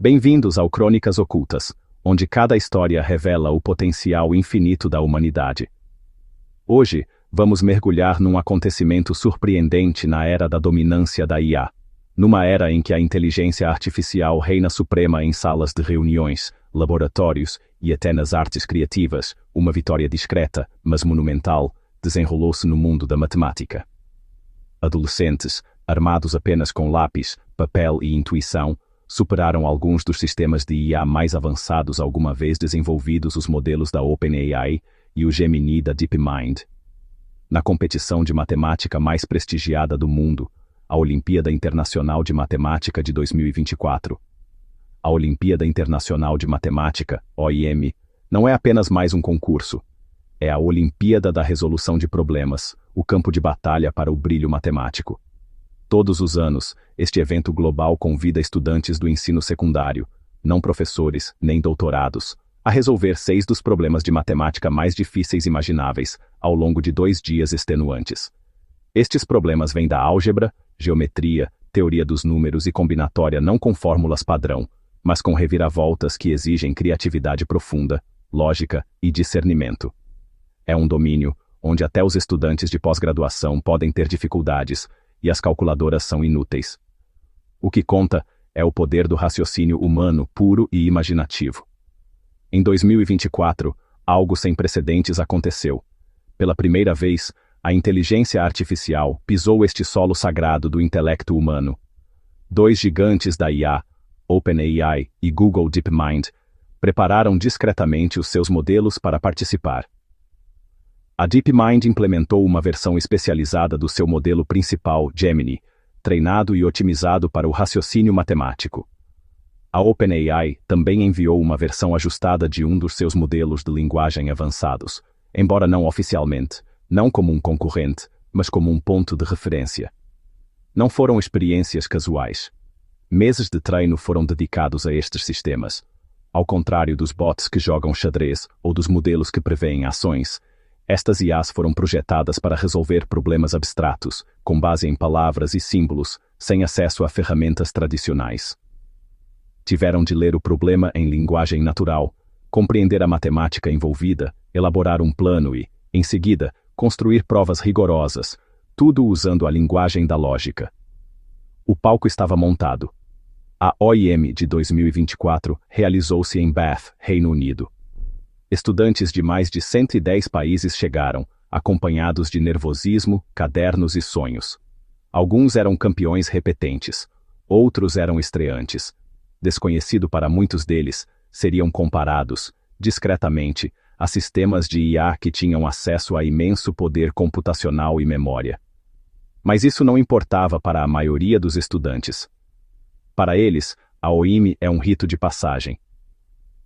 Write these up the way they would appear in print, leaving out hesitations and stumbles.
Bem-vindos ao Crônicas Ocultas, onde cada história revela o potencial infinito da humanidade. Hoje, vamos mergulhar num acontecimento surpreendente na era da dominância da IA. Numa era em que a inteligência artificial reina suprema em salas de reuniões, laboratórios e até nas artes criativas, uma vitória discreta, mas monumental, desenrolou-se no mundo da matemática. Adolescentes, armados apenas com lápis, papel e intuição, superaram alguns dos sistemas de IA mais avançados alguma vez desenvolvidos, os modelos da OpenAI e o Gemini da DeepMind. Na competição de matemática mais prestigiada do mundo, a Olimpíada Internacional de Matemática de 2024. A Olimpíada Internacional de Matemática, OIM, não é apenas mais um concurso. É a Olimpíada da Resolução de Problemas, o campo de batalha para o brilho matemático. Todos os anos, este evento global convida estudantes do ensino secundário, não professores nem doutorados, a resolver 6 dos problemas de matemática mais difíceis imagináveis, ao longo de 2 dias extenuantes. Estes problemas vêm da álgebra, geometria, teoria dos números e combinatória não com fórmulas padrão, mas com reviravoltas que exigem criatividade profunda, lógica e discernimento. É um domínio onde até os estudantes de pós-graduação podem ter dificuldades e as calculadoras são inúteis. O que conta é o poder do raciocínio humano puro e imaginativo. Em 2024, algo sem precedentes aconteceu. Pela primeira vez, a inteligência artificial pisou este solo sagrado do intelecto humano. 2 gigantes da IA, OpenAI e Google DeepMind, prepararam discretamente os seus modelos para participar. A DeepMind implementou uma versão especializada do seu modelo principal, Gemini, treinado e otimizado para o raciocínio matemático. A OpenAI também enviou uma versão ajustada de um dos seus modelos de linguagem avançados, embora não oficialmente, não como um concorrente, mas como um ponto de referência. Não foram experiências casuais. Meses de treino foram dedicados a estes sistemas. Ao contrário dos bots que jogam xadrez ou dos modelos que preveem ações, estas IAs foram projetadas para resolver problemas abstratos, com base em palavras e símbolos, sem acesso a ferramentas tradicionais. Tiveram de ler o problema em linguagem natural, compreender a matemática envolvida, elaborar um plano e, em seguida, construir provas rigorosas, tudo usando a linguagem da lógica. O palco estava montado. A OIM de 2024 realizou-se em Bath, Reino Unido. Estudantes de mais de 110 países chegaram, acompanhados de nervosismo, cadernos e sonhos. Alguns eram campeões repetentes, outros eram estreantes. Desconhecido para muitos deles, seriam comparados, discretamente, a sistemas de IA que tinham acesso a imenso poder computacional e memória. Mas isso não importava para a maioria dos estudantes. Para eles, a OIM é um rito de passagem.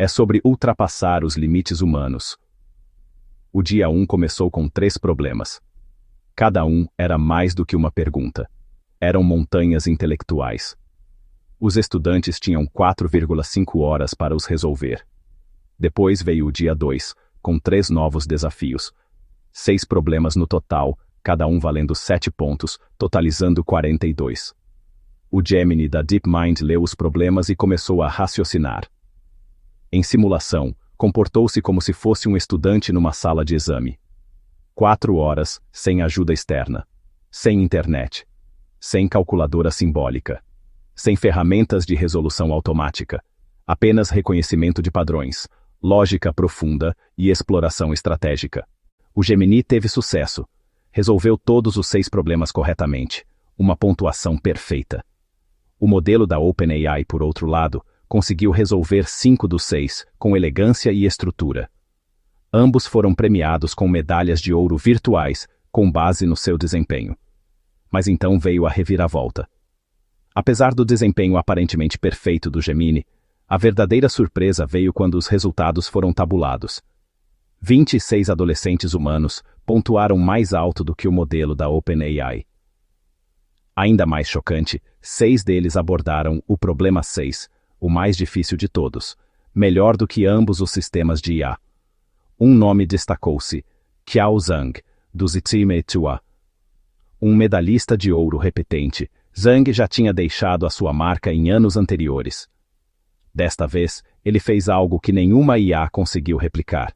É sobre ultrapassar os limites humanos. O dia 1 começou com 3 problemas. Cada um era mais do que uma pergunta. Eram montanhas intelectuais. Os estudantes tinham 4,5 horas para os resolver. Depois veio o dia 2, com 3 novos desafios. 6 problemas no total, cada um valendo 7 pontos, totalizando 42. O Gemini da DeepMind leu os problemas e começou a raciocinar. Em simulação, comportou-se como se fosse um estudante numa sala de exame. 4 horas, sem ajuda externa. Sem internet. Sem calculadora simbólica. Sem ferramentas de resolução automática. Apenas reconhecimento de padrões, lógica profunda e exploração estratégica. O Gemini teve sucesso. Resolveu todos os 6 problemas corretamente. Uma pontuação perfeita. O modelo da OpenAI, por outro lado, conseguiu resolver 5 dos 6, com elegância e estrutura. Ambos foram premiados com medalhas de ouro virtuais, com base no seu desempenho. Mas então veio a reviravolta. Apesar do desempenho aparentemente perfeito do Gemini, a verdadeira surpresa veio quando os resultados foram tabulados. 26 adolescentes humanos pontuaram mais alto do que o modelo da OpenAI. Ainda mais chocante, 6 deles abordaram o problema 6, o mais difícil de todos, melhor do que ambos os sistemas de IA. Um nome destacou-se, Qiao Zhang, do Zhitime Tua. Um medalhista de ouro repetente, Zhang já tinha deixado a sua marca em anos anteriores. Desta vez, ele fez algo que nenhuma IA conseguiu replicar.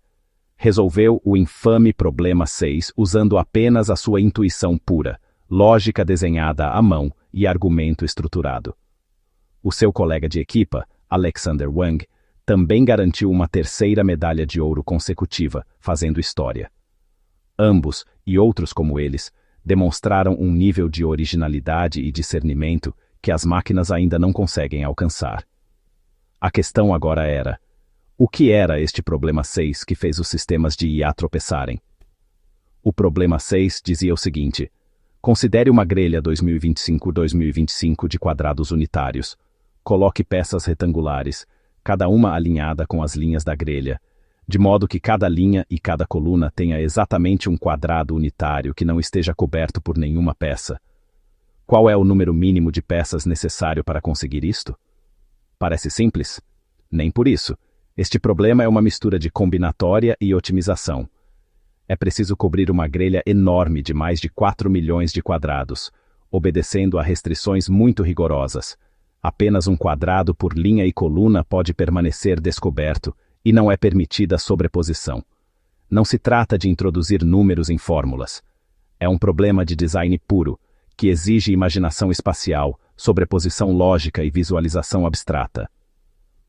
Resolveu o infame problema 6 usando apenas a sua intuição pura, lógica desenhada à mão e argumento estruturado. O seu colega de equipa, Alexander Wang, também garantiu uma terceira medalha de ouro consecutiva, fazendo história. Ambos, e outros como eles, demonstraram um nível de originalidade e discernimento que as máquinas ainda não conseguem alcançar. A questão agora era: o que era este problema 6 que fez os sistemas de IA tropeçarem? O problema 6 dizia o seguinte: considere uma grelha 2025-2025 de quadrados unitários. Coloque peças retangulares, cada uma alinhada com as linhas da grelha, de modo que cada linha e cada coluna tenha exatamente um quadrado unitário que não esteja coberto por nenhuma peça. Qual é o número mínimo de peças necessário para conseguir isto? Parece simples? Nem por isso. Este problema é uma mistura de combinatória e otimização. É preciso cobrir uma grelha enorme de mais de 4 milhões de quadrados, obedecendo a restrições muito rigorosas. Apenas um quadrado por linha e coluna pode permanecer descoberto e não é permitida sobreposição. Não se trata de introduzir números em fórmulas. É um problema de design puro, que exige imaginação espacial, sobreposição lógica e visualização abstrata.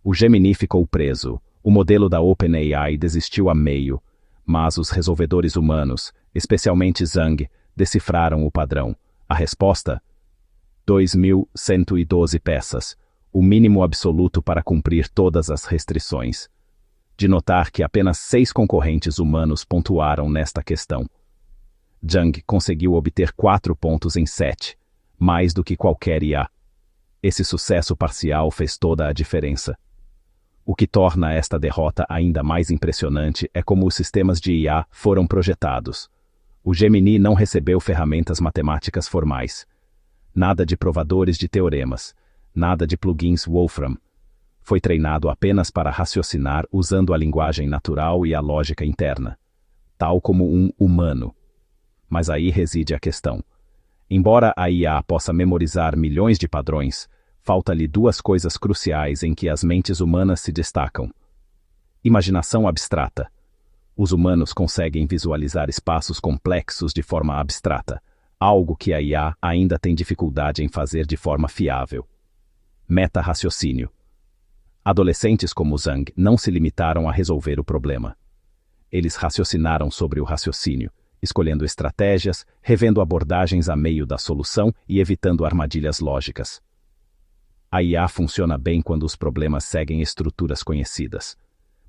O Gemini ficou preso, o modelo da OpenAI desistiu a meio, mas os resolvedores humanos, especialmente Zhang, decifraram o padrão. A resposta? 2.112 peças, o mínimo absoluto para cumprir todas as restrições. De notar que apenas 6 concorrentes humanos pontuaram nesta questão. Zhang conseguiu obter 4 pontos em 7, mais do que qualquer IA. Esse sucesso parcial fez toda a diferença. O que torna esta derrota ainda mais impressionante é como os sistemas de IA foram projetados. O Gemini não recebeu ferramentas matemáticas formais. Nada de provadores de teoremas, nada de plugins Wolfram. Foi treinado apenas para raciocinar usando a linguagem natural e a lógica interna, tal como um humano. Mas aí reside a questão. Embora a IA possa memorizar milhões de padrões, falta-lhe 2 coisas cruciais em que as mentes humanas se destacam. Imaginação abstrata. Os humanos conseguem visualizar espaços complexos de forma abstrata, algo que a IA ainda tem dificuldade em fazer de forma fiável. Meta-raciocínio. Adolescentes como Zhang não se limitaram a resolver o problema. Eles raciocinaram sobre o raciocínio, escolhendo estratégias, revendo abordagens a meio da solução e evitando armadilhas lógicas. A IA funciona bem quando os problemas seguem estruturas conhecidas.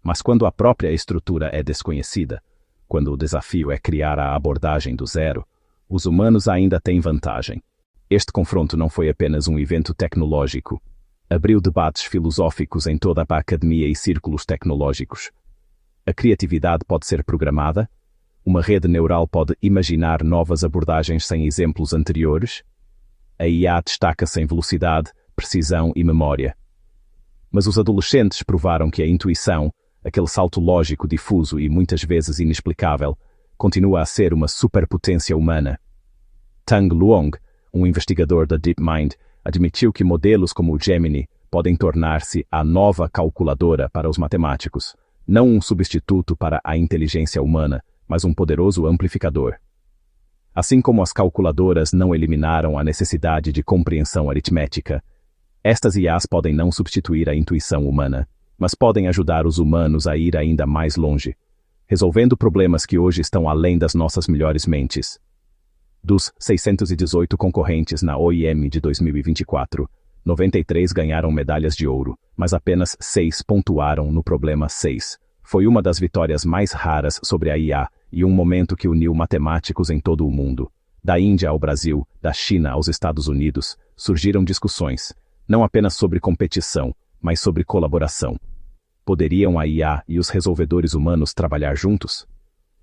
Mas quando a própria estrutura é desconhecida, quando o desafio é criar a abordagem do zero, os humanos ainda têm vantagem. Este confronto não foi apenas um evento tecnológico. Abriu debates filosóficos em toda a academia e círculos tecnológicos. A criatividade pode ser programada? Uma rede neural pode imaginar novas abordagens sem exemplos anteriores? A IA destaca-se em velocidade, precisão e memória. Mas os adolescentes provaram que a intuição, aquele salto lógico difuso e muitas vezes inexplicável, continua a ser uma superpotência humana. Tang Luong, um investigador da DeepMind, admitiu que modelos como o Gemini podem tornar-se a nova calculadora para os matemáticos, não um substituto para a inteligência humana, mas um poderoso amplificador. Assim como as calculadoras não eliminaram a necessidade de compreensão aritmética, estas IAs podem não substituir a intuição humana, mas podem ajudar os humanos a ir ainda mais longe, resolvendo problemas que hoje estão além das nossas melhores mentes. Dos 618 concorrentes na OIM de 2024, 93 ganharam medalhas de ouro, mas apenas 6 pontuaram no problema 6. Foi uma das vitórias mais raras sobre a IA e um momento que uniu matemáticos em todo o mundo. Da Índia ao Brasil, da China aos Estados Unidos, surgiram discussões, não apenas sobre competição, mas sobre colaboração. Poderiam a IA e os resolvedores humanos trabalhar juntos?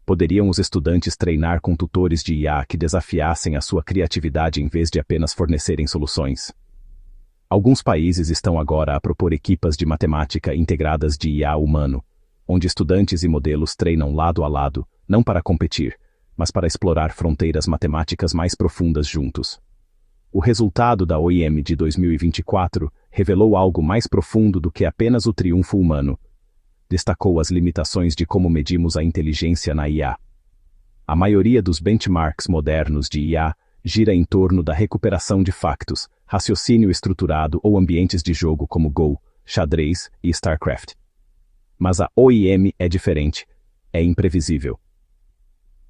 Poderiam os estudantes treinar com tutores de IA que desafiassem a sua criatividade em vez de apenas fornecerem soluções? Alguns países estão agora a propor equipas de matemática integradas de IA humano, onde estudantes e modelos treinam lado a lado, não para competir, mas para explorar fronteiras matemáticas mais profundas juntos. O resultado da OIM de 2024 revelou algo mais profundo do que apenas o triunfo humano. Destacou as limitações de como medimos a inteligência na IA. A maioria dos benchmarks modernos de IA gira em torno da recuperação de factos, raciocínio estruturado ou ambientes de jogo como Go, xadrez e StarCraft. Mas a OIM é diferente. É imprevisível.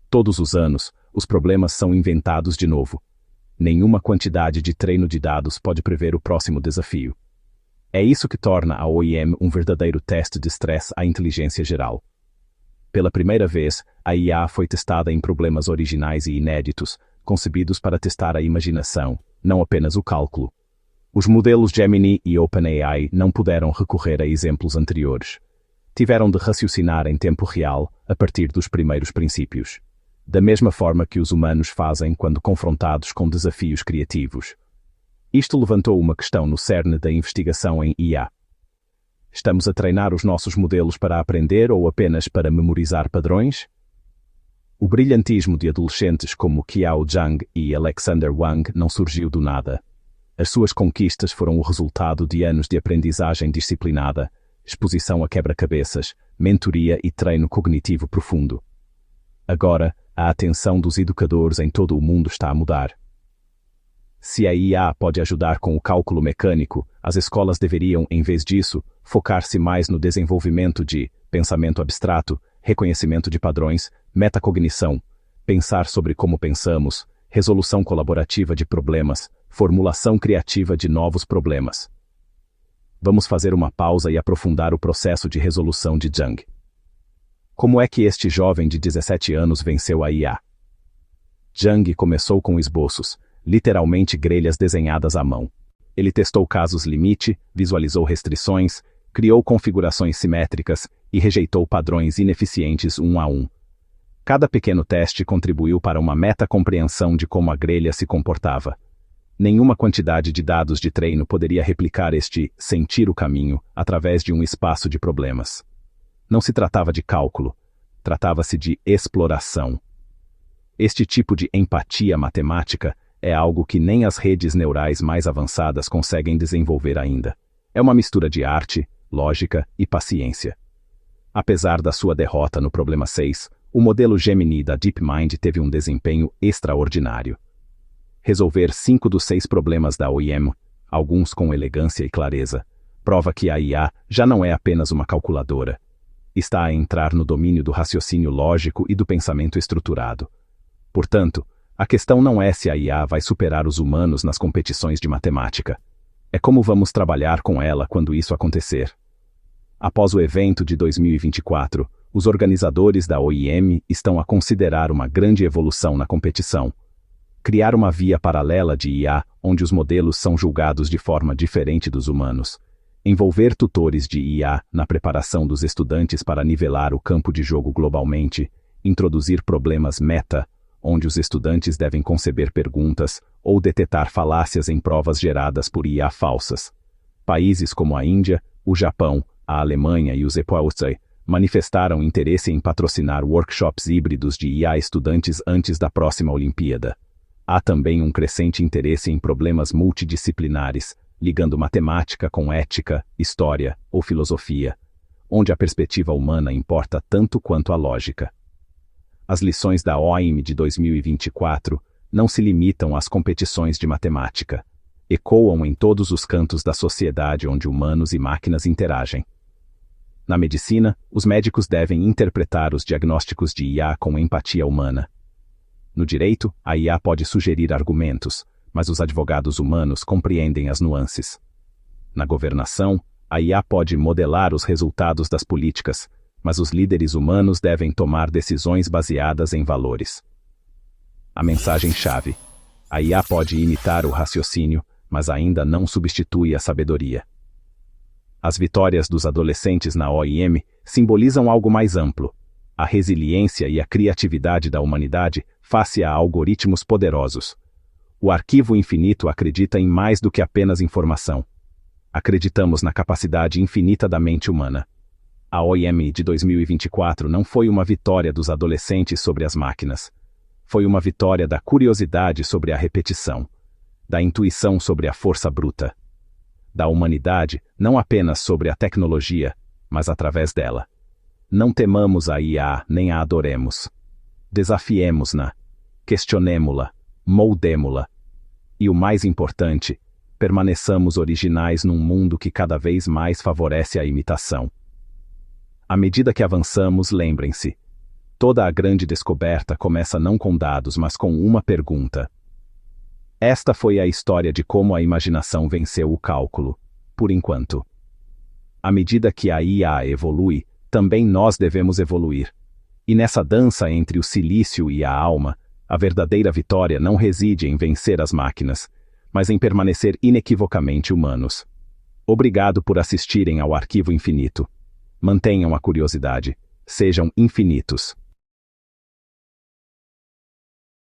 Todos os anos, os problemas são inventados de novo. Nenhuma quantidade de treino de dados pode prever o próximo desafio. É isso que torna a OIM um verdadeiro teste de estresse à inteligência geral. Pela primeira vez, a IA foi testada em problemas originais e inéditos, concebidos para testar a imaginação, não apenas o cálculo. Os modelos Gemini e OpenAI não puderam recorrer a exemplos anteriores. Tiveram de raciocinar em tempo real, a partir dos primeiros princípios. Da mesma forma que os humanos fazem quando confrontados com desafios criativos. Isto levantou uma questão no cerne da investigação em IA. Estamos a treinar os nossos modelos para aprender ou apenas para memorizar padrões? O brilhantismo de adolescentes como Qiao Zhang e Alexander Wang não surgiu do nada. As suas conquistas foram o resultado de anos de aprendizagem disciplinada, exposição a quebra-cabeças, mentoria e treino cognitivo profundo. Agora, a atenção dos educadores em todo o mundo está a mudar. Se a IA pode ajudar com o cálculo mecânico, as escolas deveriam, em vez disso, focar-se mais no desenvolvimento de pensamento abstrato, reconhecimento de padrões, metacognição, pensar sobre como pensamos, resolução colaborativa de problemas, formulação criativa de novos problemas. Vamos fazer uma pausa e aprofundar o processo de resolução de Zhang. Como é que este jovem de 17 anos venceu a IA? Zhang começou com esboços, literalmente grelhas desenhadas à mão. Ele testou casos limite, visualizou restrições, criou configurações simétricas e rejeitou padrões ineficientes um a um. Cada pequeno teste contribuiu para uma metacompreensão de como a grelha se comportava. Nenhuma quantidade de dados de treino poderia replicar este sentir o caminho através de um espaço de problemas. Não se tratava de cálculo, tratava-se de exploração. Este tipo de empatia matemática é algo que nem as redes neurais mais avançadas conseguem desenvolver ainda. É uma mistura de arte, lógica e paciência. Apesar da sua derrota no problema 6, o modelo Gemini da DeepMind teve um desempenho extraordinário. Resolver 5 dos 6 problemas da OIM, alguns com elegância e clareza, prova que a IA já não é apenas uma calculadora. Está a entrar no domínio do raciocínio lógico e do pensamento estruturado. Portanto, a questão não é se a IA vai superar os humanos nas competições de matemática. É como vamos trabalhar com ela quando isso acontecer. Após o evento de 2024, os organizadores da OIM estão a considerar uma grande evolução na competição. Criar uma via paralela de IA, onde os modelos são julgados de forma diferente dos humanos. Envolver tutores de IA na preparação dos estudantes para nivelar o campo de jogo globalmente. Introduzir problemas meta, onde os estudantes devem conceber perguntas ou detetar falácias em provas geradas por IA falsas. Países como a Índia, o Japão, a Alemanha e os EPOC manifestaram interesse em patrocinar workshops híbridos de IA estudantes antes da próxima Olimpíada. Há também um crescente interesse em problemas multidisciplinares, ligando matemática com ética, história ou filosofia, onde a perspectiva humana importa tanto quanto a lógica. As lições da OIM de 2024 não se limitam às competições de matemática. Ecoam em todos os cantos da sociedade onde humanos e máquinas interagem. Na medicina, os médicos devem interpretar os diagnósticos de IA com empatia humana. No direito, a IA pode sugerir argumentos, mas os advogados humanos compreendem as nuances. Na governação, a IA pode modelar os resultados das políticas, mas os líderes humanos devem tomar decisões baseadas em valores. A mensagem-chave: a IA pode imitar o raciocínio, mas ainda não substitui a sabedoria. As vitórias dos adolescentes na OIM simbolizam algo mais amplo: a resiliência e a criatividade da humanidade face a algoritmos poderosos. O arquivo infinito acredita em mais do que apenas informação. Acreditamos na capacidade infinita da mente humana. A OIM de 2024 não foi uma vitória dos adolescentes sobre as máquinas. Foi uma vitória da curiosidade sobre a repetição. da intuição sobre a força bruta, da humanidade não apenas sobre a tecnologia, mas através dela. Não temamos a IA nem a adoremos. Desafiemo-na, questionemo-la, moldemo-la. E o mais importante, permaneçamos originais num mundo que cada vez mais favorece a imitação. À medida que avançamos, lembrem-se, toda a grande descoberta começa não com dados, mas com uma pergunta. Esta foi a história de como a imaginação venceu o cálculo, por enquanto. À medida que a IA evolui, também nós devemos evoluir. E nessa dança entre o silício e a alma, a verdadeira vitória não reside em vencer as máquinas, mas em permanecer inequivocamente humanos. Obrigado por assistirem ao Arquivo Infinito. Mantenham a curiosidade. Sejam infinitos.